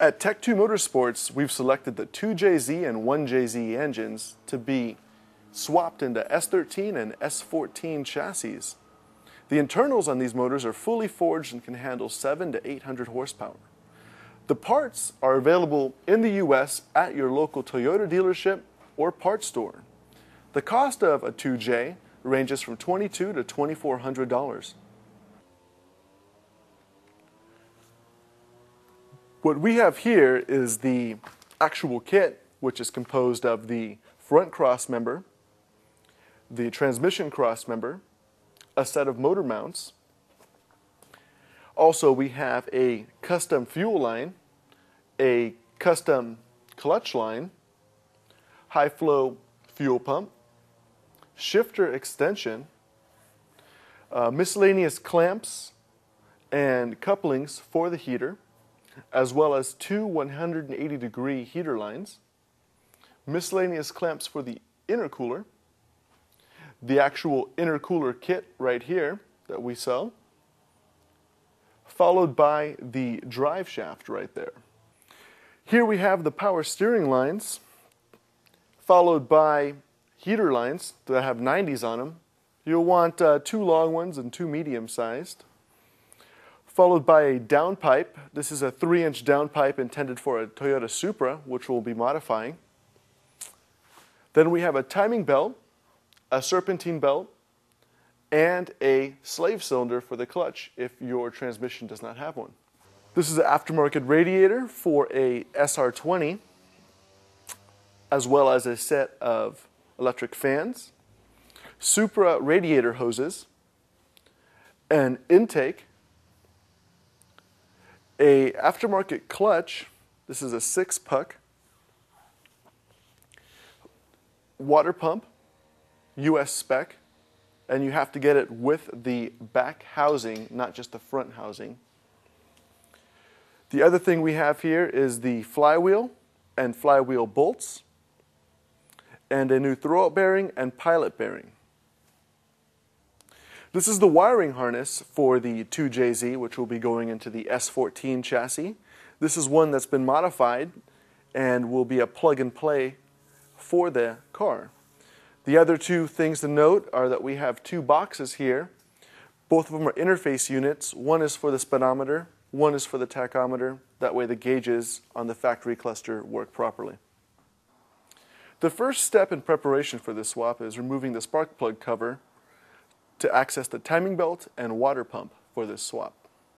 At Tech2 Motorsports, we've selected the 2JZ and 1JZ engines to be swapped into S13 and S14 chassis. The internals on these motors are fully forged and can handle 700 to 800 horsepower. The parts are available in the US at your local Toyota dealership or parts store. The cost of a 2J ranges from $2,200 to $2,400. What we have here is the actual kit, which is composed of the front cross member, the transmission cross member, a set of motor mounts. Also, we have a custom fuel line, a custom clutch line, high flow fuel pump, shifter extension, miscellaneous clamps and couplings for the heater, as well as two 180-degree heater lines, miscellaneous clamps for the intercooler, the actual intercooler kit right here that we sell, followed by the drive shaft right there. Here we have the power steering lines, followed by heater lines that have 90s on them. You'll want two long ones and two medium-sized, followed by a downpipe. This is a 3-inch downpipe intended for a Toyota Supra, which we'll be modifying. Then we have a timing belt, a serpentine belt, and a slave cylinder for the clutch if your transmission does not have one. This is an aftermarket radiator for a SR20, as well as a set of electric fans, Supra radiator hoses, an intake, a aftermarket clutch. This is a 6-puck, water pump, US spec, and you have to get it with the back housing, not just the front housing. The other thing we have here is the flywheel and flywheel bolts, and a new throwout bearing and pilot bearing. This is the wiring harness for the 2JZ, which will be going into the S14 chassis. This is one that's been modified and will be a plug-and-play for the car. The other two things to note are that we have two boxes here. Both of them are interface units. One is for the speedometer, one is for the tachometer. That way the gauges on the factory cluster work properly. The first step in preparation for this swap is removing the spark plug cover to access the timing belt and water pump for this swap.